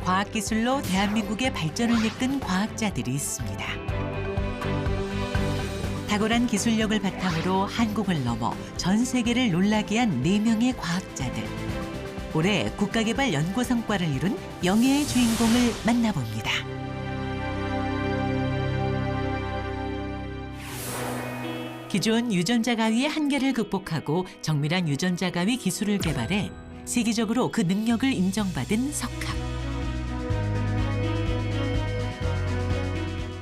과학기술로 대한민국의 발전을 이끈 과학자들이 있습니다. 탁월한 기술력을 바탕으로 한국을 넘어 전 세계를 놀라게 한 4명의 과학자들. 올해 국가개발 연구 성과를 이룬 영예의 주인공을 만나봅니다. 기존 유전자 가위의 한계를 극복하고 정밀한 유전자 가위 기술을 개발해 세계적으로 그 능력을 인정받은 석학.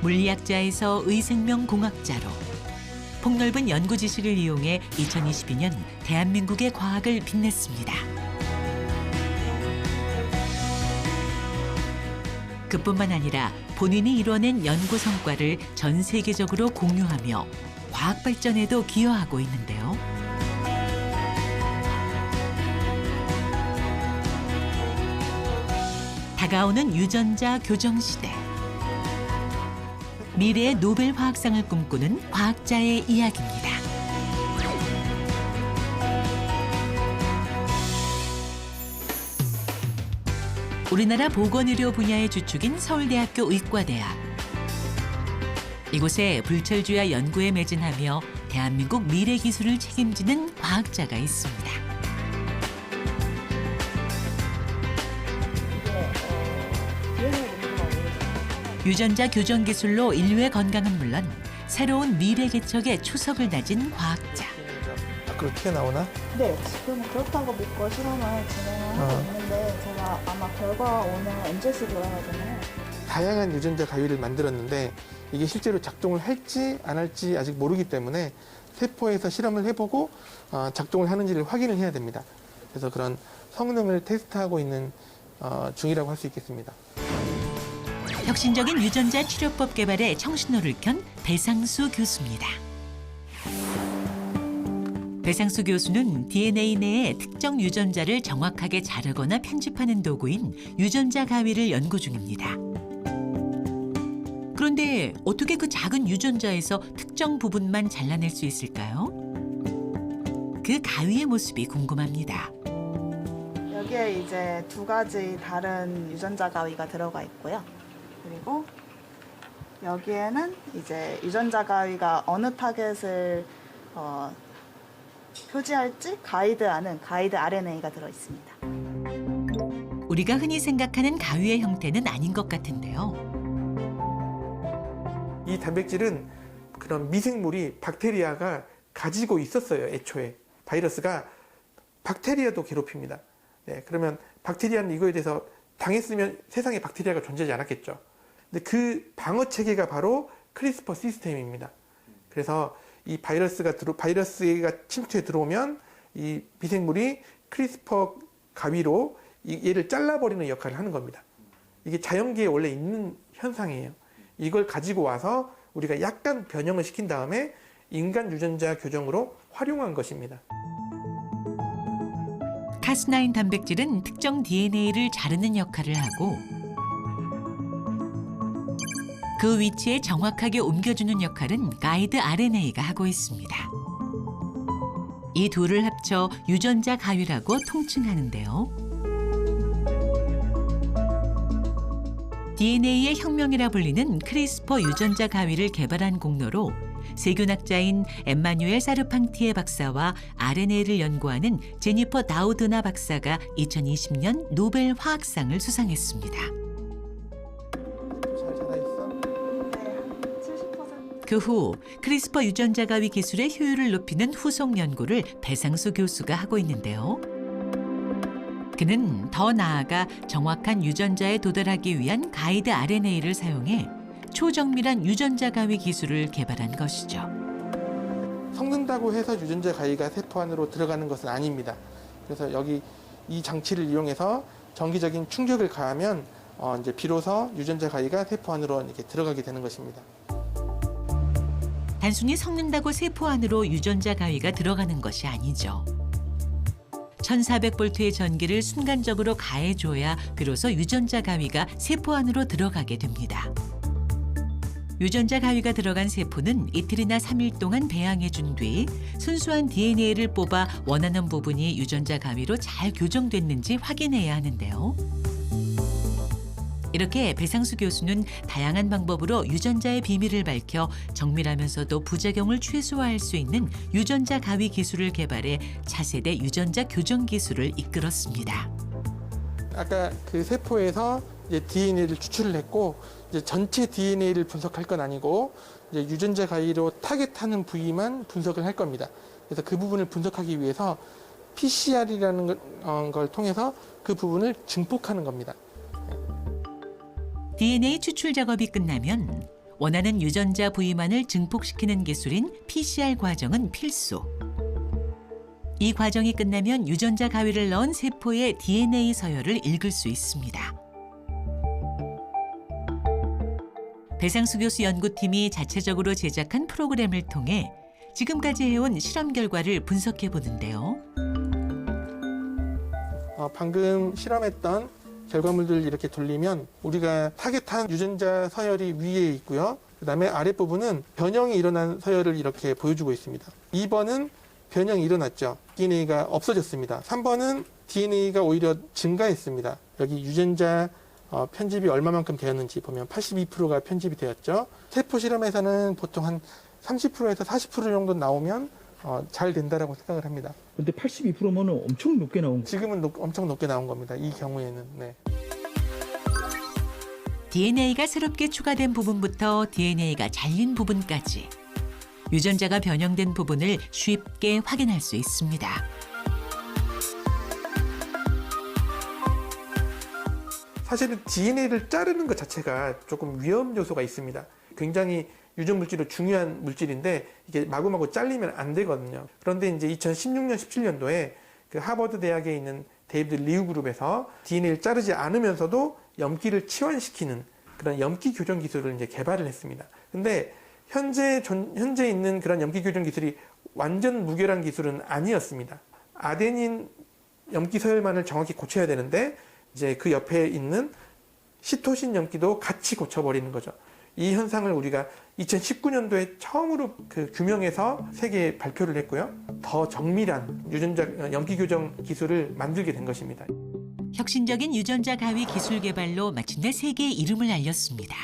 물리학자에서 의생명공학자로 폭넓은 연구 지식을 이용해 2022년 대한민국의 과학을 빛냈습니다. 그뿐만 아니라 본인이 이뤄낸 연구 성과를 전 세계적으로 공유하며 과학 발전에도 기여하고 있는데요. 다가오는 유전자 교정 시대. 미래의 노벨 화학상을 꿈꾸는 과학자의 이야기입니다. 우리나라 보건의료 분야의 주축인 서울대학교 의과대학. 이곳에 불철주야 연구에 매진하며 대한민국 미래 기술을 책임지는 과학자가 있습니다. 유전자 교정 기술로 인류의 건강은 물론 새로운 미래 개척의 초석을 다진 과학자. 밖으로 튀어나오나? 네, 지금 그렇다고 믿고 실험을 진행을 하고 있는데 제가 아마 결과 오늘 NGS 들어가잖아요. 다양한 유전자 가위를 만들었는데 이게 실제로 작동을 할지 안 할지 아직 모르기 때문에 세포에서 실험을 해보고 작동을 하는지를 확인을 해야 됩니다. 그래서 그런 성능을 테스트하고 있는 중이라고 할 수 있겠습니다. 혁신적인 유전자 치료법 개발에 청신호를 켠 배상수 교수입니다. 배상수 교수는 DNA 내의 특정 유전자를 정확하게 자르거나 편집하는 도구인 유전자 가위를 연구 중입니다. 그런데 어떻게 그 작은 유전자에서 특정 부분만 잘라낼 수 있을까요? 그 가위의 모습이 궁금합니다. 여기에 이제 2가지 다른 유전자 가위가 들어가 있고요. 그리고 여기에는 이제 유전자 가위가 어느 타겟을 표지할지 가이드하는 가이드 RNA가 들어 있습니다. 우리가 흔히 생각하는 가위의 형태는 아닌 것 같은데요. 이 단백질은 그런 미생물이 박테리아가 가지고 있었어요. 애초에 바이러스가 박테리아도 괴롭힙니다. 네, 그러면 박테리아는 이거에 대해서 당했으면 세상에 박테리아가 존재하지 않았겠죠. 근데 그 방어 체계가 바로 크리스퍼 시스템입니다. 그래서 이 바이러스가 침투해 들어오면 이 미생물이 크리스퍼 가위로 얘를 잘라버리는 역할을 하는 겁니다. 이게 자연계에 원래 있는 현상이에요. 이걸 가지고 와서 우리가 약간 변형을 시킨 다음에 인간 유전자 교정으로 활용한 것입니다. 카스9 단백질은 특정 DNA를 자르는 역할을 하고 그 위치에 정확하게 옮겨주는 역할은 가이드 RNA가 하고 있습니다. 이 둘을 합쳐 유전자 가위라고 통칭하는데요. DNA의 혁명이라 불리는 크리스퍼 유전자 가위를 개발한 공로로 세균학자인 엠마뉴엘 사르팡티에 박사와 RNA를 연구하는 제니퍼 다우드나 박사가 2020년 노벨 화학상을 수상했습니다. 잘 자라있어? 네, 70%. 그 후 크리스퍼 유전자 가위 기술의 효율을 높이는 후속 연구를 배상수 교수가 하고 있는데요. 그는 더 나아가 정확한 유전자에 도달하기 위한 가이드 RNA를 사용해 초정밀한 유전자 가위 기술을 개발한 것이죠. 섞는다고 해서 유전자 가위가 세포 안으로 들어가는 것은 아닙니다. 그래서 여기 이 장치를 이용해서 정기적인 충격을 가하면 이제 비로소 유전자 가위가 세포 안으로 이렇게 들어가게 되는 것입니다. 단순히 섞는다고 세포 안으로 유전자 가위가 들어가는 것이 아니죠. 1400볼트의 전기를 순간적으로 가해줘야 비로소 유전자 가위가 세포 안으로 들어가게 됩니다. 유전자 가위가 들어간 세포는 이틀이나 3일 동안 배양해준 뒤 순수한 DNA를 뽑아 원하는 부분이 유전자 가위로 잘 교정됐는지 확인해야 하는데요. 이렇게 배상수 교수는 다양한 방법으로 유전자의 비밀을 밝혀 정밀하면서도 부작용을 최소화할 수 있는 유전자 가위 기술을 개발해 차세대 유전자 교정 기술을 이끌었습니다. 아까 그 세포에서 이제 DNA를 추출을 했고 이제 전체 DNA를 분석할 건 아니고 이제 유전자 가위로 타겟하는 부위만 분석을 할 겁니다. 그래서 그 부분을 분석하기 위해서 PCR이라는 걸 통해서 그 부분을 증폭하는 겁니다. DNA 추출 작업이 끝나면 원하는 유전자 부위만을 증폭시키는 기술인 PCR 과정은 필수. 이 과정이 끝나면 유전자 가위를 넣은 세포의 DNA 서열을 읽을 수 있습니다. 배상수 교수 연구팀이 자체적으로 제작한 프로그램을 통해 지금까지 해온 실험 결과를 분석해 보는데요. 방금 실험했던 결과물들 이렇게 돌리면 우리가 타겟한 유전자 서열이 위에 있고요. 그다음에 아랫부분은 변형이 일어난 서열을 이렇게 보여주고 있습니다. 2번은 변형이 일어났죠. DNA가 없어졌습니다. 3번은 DNA가 오히려 증가했습니다. 여기 유전자 편집이 얼마만큼 되었는지 보면 82%가 편집이 되었죠. 세포 실험에서는 보통 한 30%에서 40% 정도 나오면 잘 된다라고 생각을 합니다. 근데 82%면 엄청 높게 나온 거예요. 지금은 엄청 높게 나온 겁니다. 이 경우에는. 네. DNA가 새롭게 추가된 부분부터 DNA가 잘린 부분까지 유전자가 변형된 부분을 쉽게 확인할 수 있습니다. 사실은 DNA를 자르는 것 자체가 조금 위험 요소가 있습니다. 굉장히 유전 물질로 중요한 물질인데 이게 마구마구 잘리면 안 되거든요. 그런데 이제 2016년, 17년도에 그 하버드 대학에 있는 데이비드 리우 그룹에서 DNA를 자르지 않으면서도 염기를 치환시키는 그런 염기 교정 기술을 이제 개발을 했습니다. 근데 현재 있는 그런 염기 교정 기술이 완전 무결한 기술은 아니었습니다. 아데닌 염기 서열만을 정확히 고쳐야 되는데 이제 그 옆에 있는 시토신 염기도 같이 고쳐버리는 거죠. 이 현상을 우리가 2019년도에 처음으로 그 규명해서 세계에 발표를 했고요. 더 정밀한 유전자 염기 교정 기술을 만들게 된 것입니다. 혁신적인 유전자 가위 기술 개발로 마침내 세계에 이름을 알렸습니다.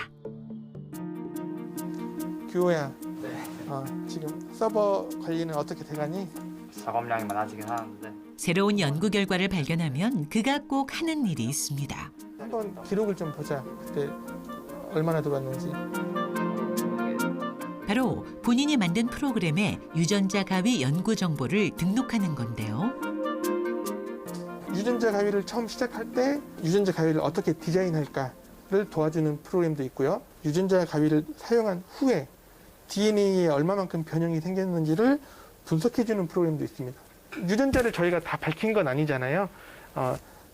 규호야, 지금 서버 관리는 어떻게 돼가니? 작업량이 많아지긴 하는데 새로운 연구 결과를 발견하면 그가 꼭 하는 일이 있습니다. 한번 기록을 좀 보자. 그때 얼마나 들어왔는지. 바로 본인이 만든 프로그램에 유전자 가위 연구 정보를 등록하는 건데요. 유전자 가위를 처음 시작할 때 유전자 가위를 어떻게 디자인할까를 도와주는 프로그램도 있고요. 유전자 가위를 사용한 후에 DNA에 얼마만큼 변형이 생겼는지를 분석해주는 프로그램도 있습니다. 유전자를 저희가 다 밝힌 건 아니잖아요.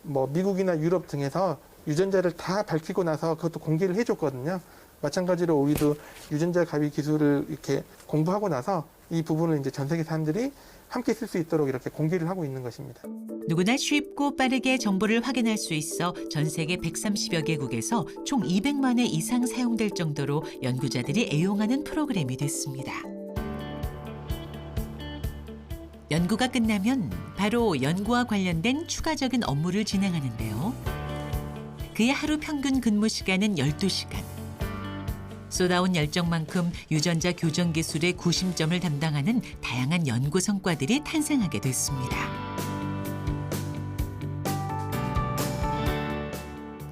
뭐 미국이나 유럽 등에서 유전자를 다 밝히고 나서 그것도 공개를 해줬거든요. 마찬가지로 우리도 유전자 가위 기술을 이렇게 공부하고 나서 이 부분을 이제 전 세계 사람들이 함께 쓸 수 있도록 이렇게 공개를 하고 있는 것입니다. 누구나 쉽고 빠르게 정보를 확인할 수 있어 전 세계 130여 개국에서 총 200만 회 이상 사용될 정도로 연구자들이 애용하는 프로그램이 됐습니다. 연구가 끝나면 바로 연구와 관련된 추가적인 업무를 진행하는데요. 그의 하루 평균 근무 시간은 12시간. 쏟아온 열정만큼 유전자 교정 기술의 구심점을 담당하는 다양한 연구 성과들이 탄생하게 됐습니다.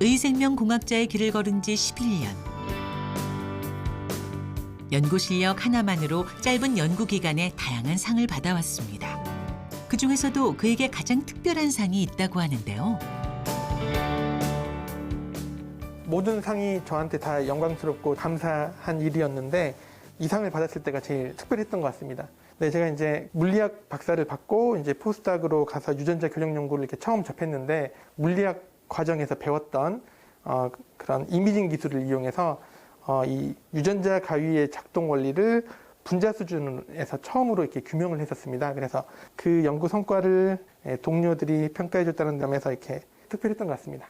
의생명공학자의 길을 걸은 지 11년. 연구 실력 하나만으로 짧은 연구 기간에 다양한 상을 받아왔습니다. 그중에서도 그에게 가장 특별한 상이 있다고 하는데요. 모든 상이 저한테 다 영광스럽고 감사한 일이었는데 이 상을 받았을 때가 제일 특별했던 것 같습니다. 네, 제가 이제 물리학 박사를 받고 이제 포스닥으로 가서 유전자 교정 연구를 이렇게 처음 접했는데 물리학 과정에서 배웠던 그런 이미징 기술을 이용해서 이 유전자 가위의 작동 원리를 분자 수준에서 처음으로 이렇게 규명을 했었습니다. 그래서 그 연구 성과를 동료들이 평가해줬다는 점에서 이렇게 특별했던 것 같습니다.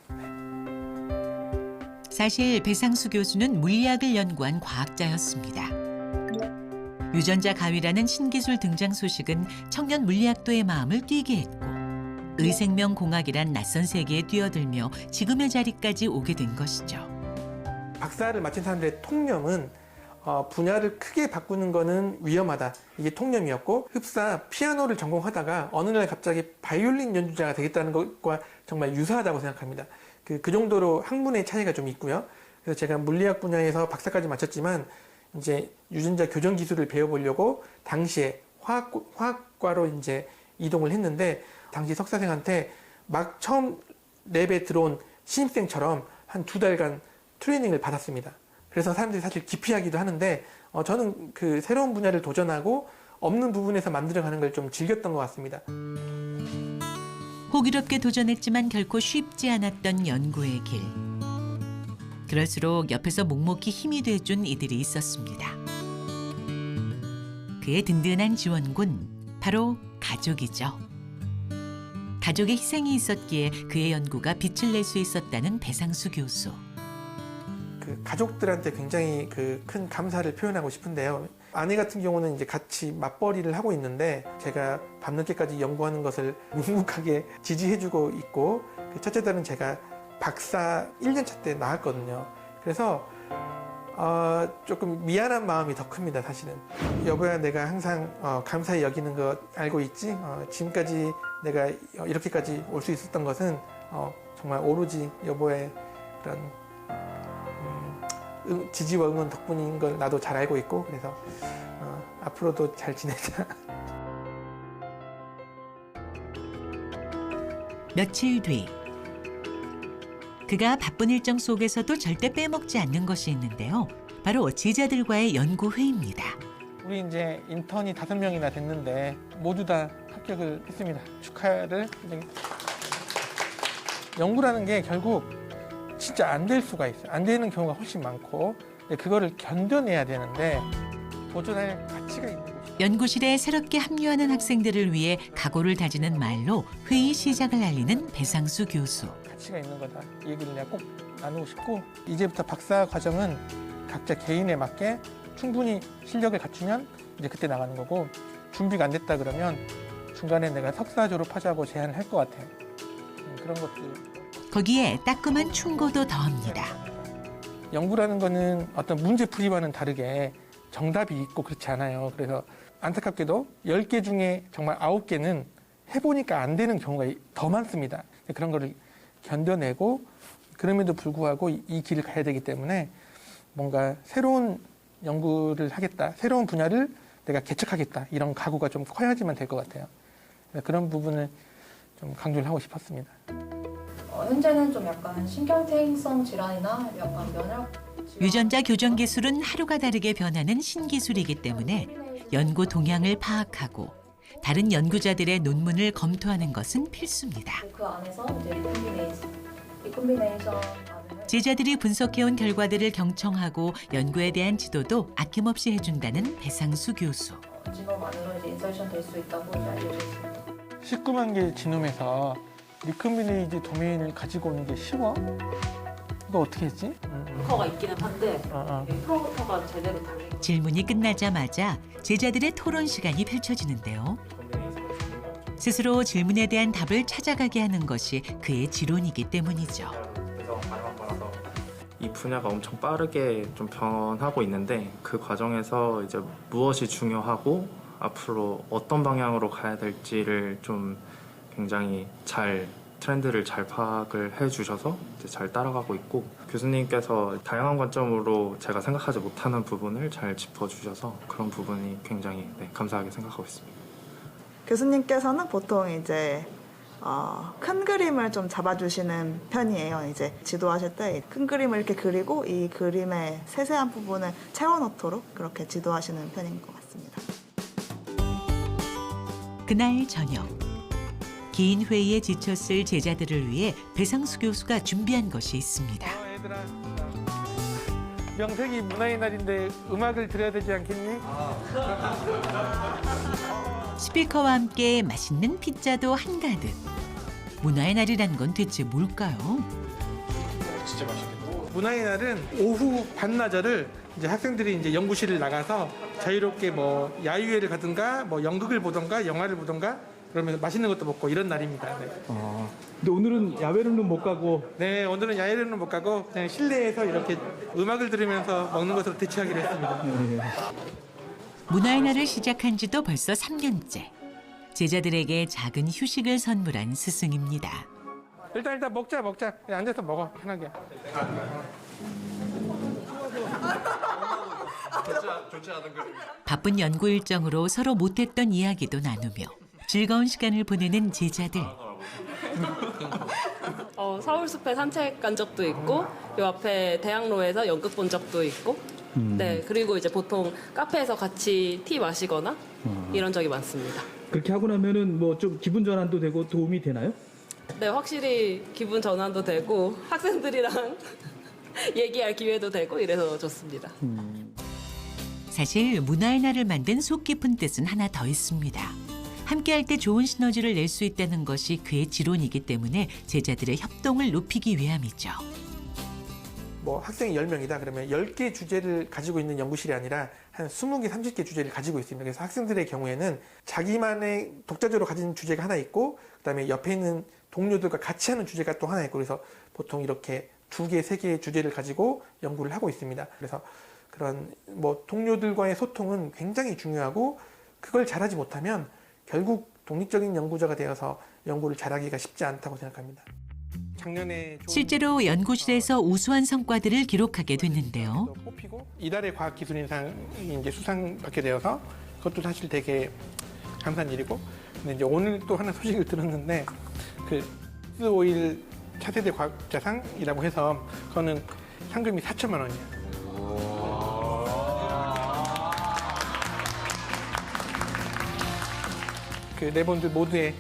사실 배상수 교수는 물리학을 연구한 과학자였습니다. 유전자 가위라는 신기술 등장 소식은 청년 물리학도의 마음을 뛰게 했고 의생명공학이란 낯선 세계에 뛰어들며 지금의 자리까지 오게 된 것이죠. 박사를 마친 사람들의 통념은 분야를 크게 바꾸는 거는 위험하다. 이게 통념이었고 흡사 피아노를 전공하다가 어느 날 갑자기 바이올린 연주자가 되겠다는 것과 정말 유사하다고 생각합니다. 그 정도로 학문의 차이가 좀 있고요. 그래서 제가 물리학 분야에서 박사까지 마쳤지만 이제 유전자 교정 기술을 배워보려고 당시에 화학과로 이제 이동을 했는데 당시 석사생한테 막 처음 랩에 들어온 신입생처럼 한 2달간 트레이닝을 받았습니다. 그래서 사람들이 사실 기피하기도 하는데 저는 그 새로운 분야를 도전하고 없는 부분에서 만들어가는 걸 좀 즐겼던 것 같습니다. 호기롭게 도전했지만 결코 쉽지 않았던 연구의 길. 그럴수록 옆에서 묵묵히 힘이 돼준 이들이 있었습니다. 그의 든든한 지원군, 바로 가족이죠. 가족의 희생이 있었기에 그의 연구가 빛을 낼 수 있었다는 배상수 교수. 그 가족들한테 굉장히 그 큰 감사를 표현하고 싶은데요. 아내 같은 경우는 이제 같이 맞벌이를 하고 있는데 제가 밤늦게까지 연구하는 것을 묵묵하게 지지해주고 있고 그 첫째 딸은 제가 박사 1년차 때 낳았거든요. 그래서 조금 미안한 마음이 더 큽니다, 사실은. 여보야, 내가 항상 감사히 여기는 거 알고 있지? 지금까지 내가 이렇게까지 올 수 있었던 것은 정말 오로지 여보의 그런 지지와 응원 덕분인 걸 나도 잘 알고 있고 그래서 앞으로도 잘 지내자. 며칠 뒤 그가 바쁜 일정 속에서도 절대 빼먹지 않는 것이 있는데요. 바로 제자들과의 연구 회의입니다. 우리 이제 인턴이 5명이나 됐는데 모두 다 합격을 했습니다. 축하를. 연구라는 게 결국 진짜 안 될 수가 있어요. 안 되는 경우가 훨씬 많고 그거를 견뎌내야 되는데 도전할 가치가 있는 곳이에요. 연구실에 새롭게 합류하는 학생들을 위해 각오를 다지는 말로 회의 시작을 알리는 배상수 교수. 가치가 있는 거다. 이 얘기를 내가 꼭 나누고 싶고 이제부터 박사 과정은 각자 개인에 맞게 충분히 실력을 갖추면 이제 그때 나가는 거고 준비가 안 됐다 그러면 중간에 내가 석사 졸업하자고 제안을 할 것 같아요. 그런 것들. 거기에 따끔한 충고도 더합니다. 연구라는 거는 어떤 문제풀이와는 다르게 정답이 있고 그렇지 않아요. 그래서 안타깝게도 10개 중에 정말 9개는 해보니까 안 되는 경우가 더 많습니다. 그런 거를 견뎌내고 그럼에도 불구하고 이 길을 가야 되기 때문에 뭔가 새로운 연구를 하겠다, 새로운 분야를 내가 개척하겠다 이런 각오가 좀 커야지만 될 것 같아요. 그런 부분을 좀 강조를 하고 싶었습니다. 현재는 좀 약간 신경퇴행성 질환이나 약간 면역 유전자 교정 기술은 하루가 다르게 변하는 신기술이기 때문에 연구 동향을 파악하고 다른 연구자들의 논문을 검토하는 것은 필수입니다. 그 안에서 이제 리콤비네이션 제자들이 분석해온 결과들을 경청하고 연구에 대한 지도도 아낌없이 해준다는 배상수 교수. 지놈 안으로 이제 인서션 될 수 있다고 이제 알려져 있습니다. 19만 개의 지놈에서 리컴비네이즈 도메인을 가지고 오는 게 쉬워? 이거 어떻게 했지? 프로가 있기는 한데 프로부터가 제대로 달린 질문이 끝나자마자 제자들의 토론 시간이 펼쳐지는데요. 스스로 질문에 대한 답을 찾아가게 하는 것이 그의 지론이기 때문이죠. 이 분야가 엄청 빠르게 좀 변하고 있는데 그 과정에서 이제 무엇이 중요하고 앞으로 어떤 방향으로 가야 될지를 좀 굉장히 트렌드를 잘 파악을 해주셔서 이제 잘 따라가고 있고 교수님께서 다양한 관점으로 제가 생각하지 못하는 부분을 잘 짚어주셔서 그런 부분이 굉장히 감사하게 생각하고 있습니다. 교수님께서는 보통 이제 큰 그림을 좀 잡아주시는 편이에요. 이제 지도하실 때 큰 그림을 이렇게 그리고 이 그림의 세세한 부분을 채워넣도록 그렇게 지도하시는 편인 것 같습니다. 그날 저녁 긴 회의에 지쳤을 제자들을 위해 배상수 교수가 준비한 것이 있습니다. 얘들아, 명색이 문화의 날인데 음악을 들어야 되지 않겠니? 스피커와 함께 맛있는 피자도 한가득. 문화의 날이란 건 대체 뭘까요? 진짜 맛있겠다. 문화의 날은 오후 반나절을 이제 학생들이 이제 연구실을 나가서 자유롭게 뭐 야유회를 가든가 뭐 연극을 보던가 영화를 보던가 그러면서 맛있는 것도 먹고 이런 날입니다. 네. 근데 오늘은 야외로는 못 가고 네, 오늘은 야외로는 못 가고 그냥 실내에서 이렇게 음악을 들으면서 먹는 것으로 대체하기로 했습니다. 문화의 날을 시작한 지도 벌써 3년째. 제자들에게 작은 휴식을 선물한 스승입니다. 일단 먹자. 그냥 앉아서 먹어 편하게. 바쁜 연구 일정으로 서로 못했던 이야기도 나누며 즐거운 시간을 보내는 제자들. 서울숲에 산책 간 적도 있고 요 앞에 대학로에서 연극 본 적도 있고 네, 그리고 이제 보통 카페에서 같이 티 마시거나 이런 적이 많습니다. 그렇게 하고 나면은 뭐 좀 기분 전환도 되고 도움이 되나요? 네, 확실히 기분 전환도 되고 학생들이랑 얘기할 기회도 되고 이래서 좋습니다. 사실 문화의 날을 만든 속 깊은 뜻은 하나 더 있습니다. 함께할 때 좋은 시너지를 낼 수 있다는 것이 그의 지론이기 때문에 제자들의 협동을 높이기 위함이죠. 뭐 학생이 10명이다 그러면 10개 주제를 가지고 있는 연구실이 아니라 한 20개, 30개 주제를 가지고 있습니다. 그래서 학생들의 경우에는 자기만의 독자적으로 가진 주제가 하나 있고 그다음에 옆에 있는 동료들과 같이 하는 주제가 또 하나 있고 그래서 보통 이렇게 2개, 3개의 주제를 가지고 연구를 하고 있습니다. 그래서 그런 뭐 동료들과의 소통은 굉장히 중요하고 그걸 잘하지 못하면 결국 독립적인 연구자가 되어서 연구를 잘하기가 쉽지 않다고 생각합니다. 작년에 실제로 연구실에서 우수한 성과들을 기록하게 됐는데요. 뽑히고 이달의 과학기술인상이 이제 수상받게 되어서 그것도 사실 되게 감사한 일이고 근데 이제 오늘 또 하나 소식을 들었는데 그 오일 차세대 과학자상이라고 해서 그거는 상금이 4천만 원이에요. 그 네 분들 모두의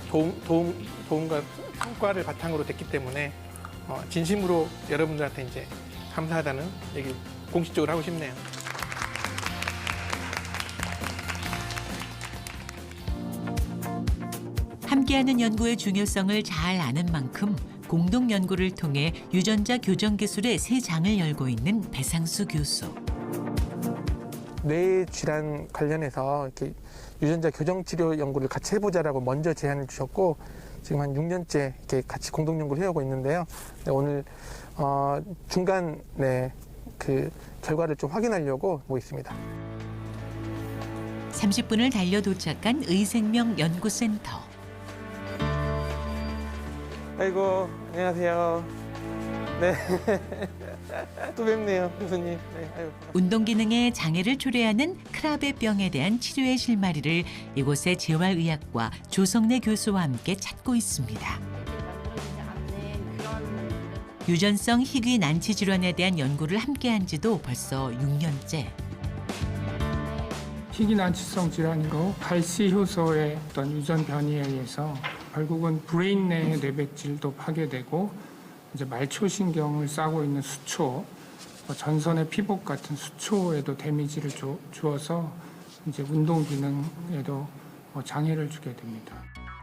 도움과 성과를 바탕으로 됐기 때문에 진심으로 여러분들한테 이제 감사하다는 얘기 공식적으로 하고 싶네요. 함께하는 연구의 중요성을 잘 아는 만큼 공동 연구를 통해 유전자 교정 기술의 새 장을 열고 있는 배상수 교수. 뇌 질환 관련해서 이렇게 유전자 교정 치료 연구를 같이 해보자라고 먼저 제안을 주셨고 지금 한 6년째 이렇게 같이 공동 연구를 해오고 있는데요. 오늘 중간 그 결과를 좀 확인하려고 모고 있습니다. 30분을 달려 도착한 의생명 연구센터. 아이고 안녕하세요. 네. 또 뵙네요, 교수님. 네, 아유. 운동 기능에 장애를 초래하는 크라베병에 대한 치료의 실마리를 이곳의 재활의학과 조성래 교수와 함께 찾고 있습니다. 유전성 희귀 난치 질환에 대한 연구를 함께한 지도 벌써 6년째. 희귀 난치성 질환이고 발시 효소의 어떤 유전 변이에 의해서 결국은 브레인 내 뇌백질도 파괴되고 이제 말초신경을 싸고 있는 수초, 전선의 피복 같은 수초에도 데미지를 주어서 이제 운동 기능에도 장애를 주게 됩니다.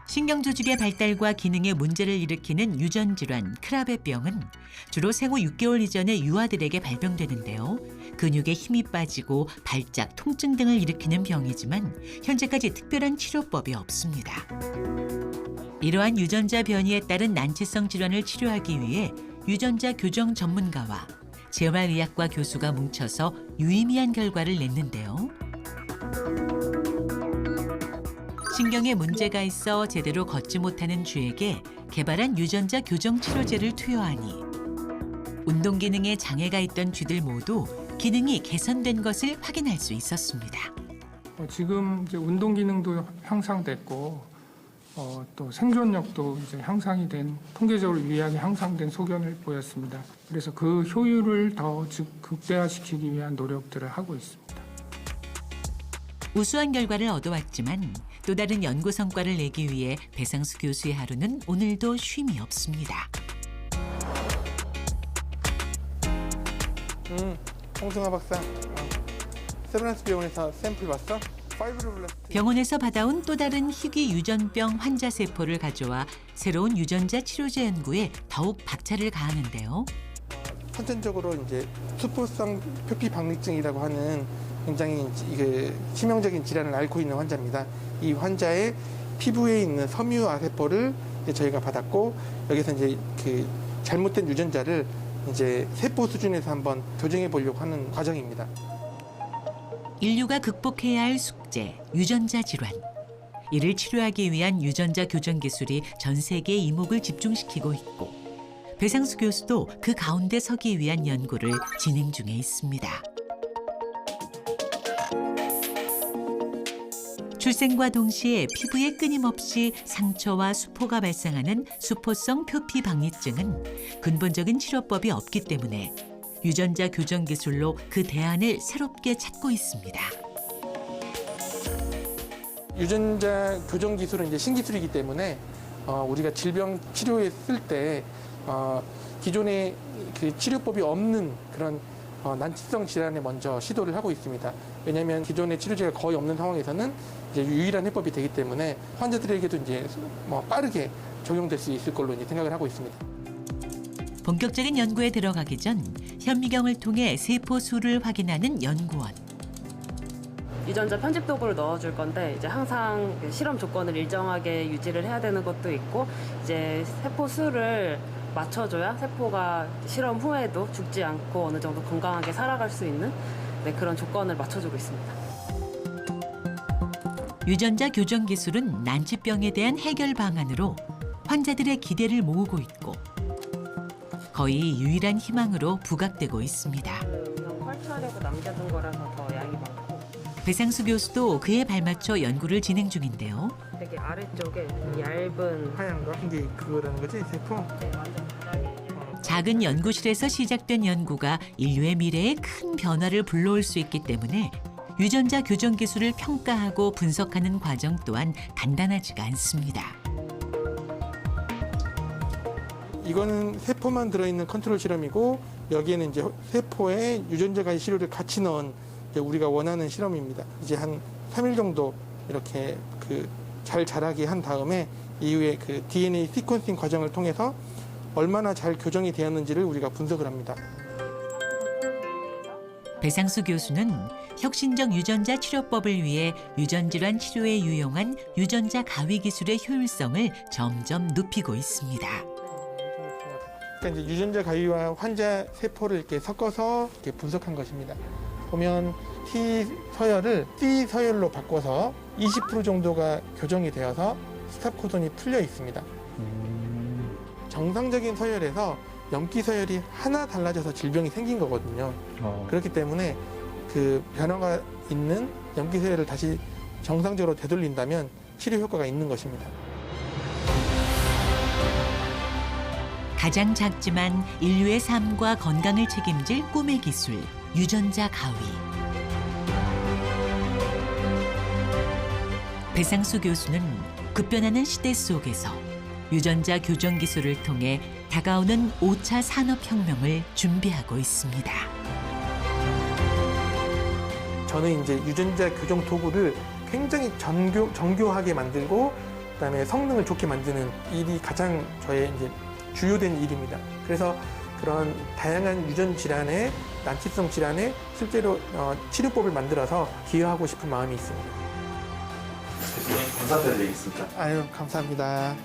신경 조직의 발달과 기능에 문제를 일으키는 유전 질환 크라베병은 주로 생후 6개월 이전의 유아들에게 발병되는데요. 근육에 힘이 빠지고 발작, 통증 등을 일으키는 병이지만 현재까지 특별한 치료법이 없습니다. 이러한 유전자 변이에 따른 난치성 질환을 치료하기 위해 유전자 교정 전문가와 재활의학과 교수가 뭉쳐서 유의미한 결과를 냈는데요. 신경에 문제가 있어 제대로 걷지 못하는 쥐에게 개발한 유전자 교정 치료제를 투여하니 운동 기능에 장애가 있던 쥐들 모두 기능이 개선된 것을 확인할 수 있었습니다. 지금 이제 운동 기능도 향상됐고 또 생존력도 이제 향상이 된 통계적으로 유의하게 향상된 소견을 보였습니다. 그래서 그 효율을 더 극대화시키기 위한 노력들을 하고 있습니다. 우수한 결과를 얻어왔지만 또 다른 연구 성과를 내기 위해 배상수 교수의 하루는 오늘도 쉼이 없습니다. 홍승아 박사, 세브란스 병원에서 샘플 봤어? 병원에서 받아온 또 다른 희귀 유전병 환자 세포를 가져와 새로운 유전자 치료제 연구에 더욱 박차를 가하는데요. 선천적으로 이제 수포성 표피 박리증이라고 하는 굉장히 치명적인 질환을 앓고 있는 환자입니다. 이 환자의 피부에 있는 섬유화 세포를 이제 저희가 받았고 여기서 이제 그 잘못된 유전자를 이제 세포 수준에서 한번 교정해 보려고 하는 과정입니다. 인류가 극복해야 할 숙제, 유전자 질환. 이를 치료하기 위한 유전자 교정 기술이 전 세계의 이목을 집중시키고 있고 배상수 교수도 그 가운데 서기 위한 연구를 진행 중에 있습니다. 출생과 동시에 피부에 끊임없이 상처와 수포가 발생하는 수포성 표피 박리증은 근본적인 치료법이 없기 때문에 유전자 교정 기술로 그 대안을 새롭게 찾고 있습니다. 유전자 교정 기술은 이제 신기술이기 때문에 우리가 질병 치료에 쓸 때 기존에 그 치료법이 없는 그런 난치성 질환에 먼저 시도를 하고 있습니다. 왜냐하면 기존의 치료제가 거의 없는 상황에서는 이제 유일한 해법이 되기 때문에 환자들에게도 이제 빠르게 적용될 수 있을 걸로 이제 생각을 하고 있습니다. 본격적인 연구에 들어가기 전 현미경을 통해 세포 수를 확인하는 연구원. 유전자 편집 도구를 넣어줄 건데 이제 항상 실험 조건을 일정하게 유지를 해야 되는 것도 있고 이제 세포 수를 맞춰줘야 세포가 실험 후에도 죽지 않고 어느 정도 건강하게 살아갈 수 있는 그런 조건을 맞춰주고 있습니다. 유전자 교정 기술은 난치병에 대한 해결 방안으로 환자들의 기대를 모으고 있고 거의 유일한 희망으로 부각되고 있습니다. 그냥 컬처하려고 남겨둔 거라서 더 양이 많고. 배상수 교수도 그에 발맞춰 연구를 진행 중인데요. 되게 아래쪽에 얇은 하얀 거? 이게 그거라는 거지, 세포? 작은 연구실에서 시작된 연구가 인류의 미래에 큰 변화를 불러올 수 있기 때문에 유전자 교정 기술을 평가하고 분석하는 과정 또한 간단하지가 않습니다. 이거는 세포만 들어있는 컨트롤 실험이고 여기에는 이제 세포에 유전자 가위 시료를 같이 넣은 이제 우리가 원하는 실험입니다. 이제 한 3일 정도 이렇게 잘 자라게 한 다음에 이후에 그 DNA 시퀀싱 과정을 통해서 얼마나 잘 교정이 되었는지를 우리가 분석을 합니다. 배상수 교수는 혁신적 유전자 치료법을 위해 유전질환 치료에 유용한 유전자 가위 기술의 효율성을 점점 높이고 있습니다. 그러니까 이제 유전자 가위와 환자 세포를 이렇게 섞어서 이렇게 분석한 것입니다. 보면 T 서열을 C 서열로 바꿔서 20% 정도가 교정이 되어서 스탑 코돈이 풀려 있습니다. 정상적인 서열에서 염기 서열이 하나 달라져서 질병이 생긴 거거든요. 그렇기 때문에 그 변화가 있는 염기 서열을 다시 정상적으로 되돌린다면 치료 효과가 있는 것입니다. 가장 작지만 인류의 삶과 건강을 책임질 꿈의 기술, 유전자 가위. 배상수 교수는 급변하는 시대 속에서 유전자 교정 기술을 통해 다가오는 5차 산업혁명을 준비하고 있습니다. 저는 이제 유전자 교정 도구를 굉장히 정교하게 만들고 그다음에 성능을 좋게 만드는 일이 가장 저의 이제 주요된 일입니다. 그래서 그런 다양한 유전 질환에 난치성 질환에 실제로 치료법을 만들어서 기여하고 싶은 마음이 있습니다. 감사드리겠습니다. 아유, 감사합니다.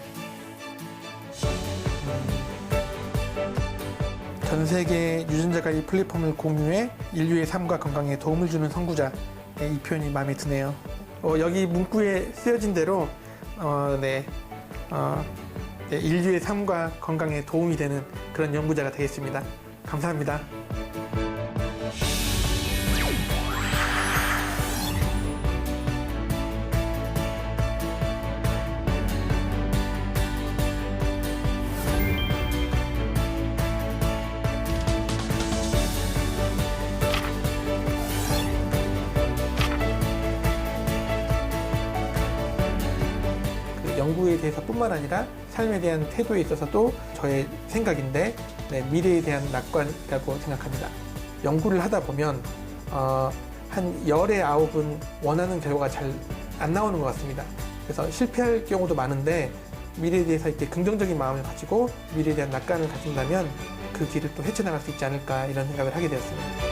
전 세계 유전자 가위 플랫폼을 공유해 인류의 삶과 건강에 도움을 주는 선구자, 이 표현이 마음에 드네요. 여기 문구에 쓰여진 대로 인류의 삶과 건강에 도움이 되는 그런 연구자가 되겠습니다. 감사합니다. 연구에 대해서뿐만 아니라 삶에 대한 태도에 있어서도 저의 생각인데 미래에 대한 낙관이라고 생각합니다. 연구를 하다 보면 한 10에 9은 원하는 결과가 잘 안 나오는 것 같습니다. 그래서 실패할 경우도 많은데 미래에 대해서 이렇게 긍정적인 마음을 가지고 미래에 대한 낙관을 가진다면 그 길을 또 헤쳐나갈 수 있지 않을까 이런 생각을 하게 되었습니다.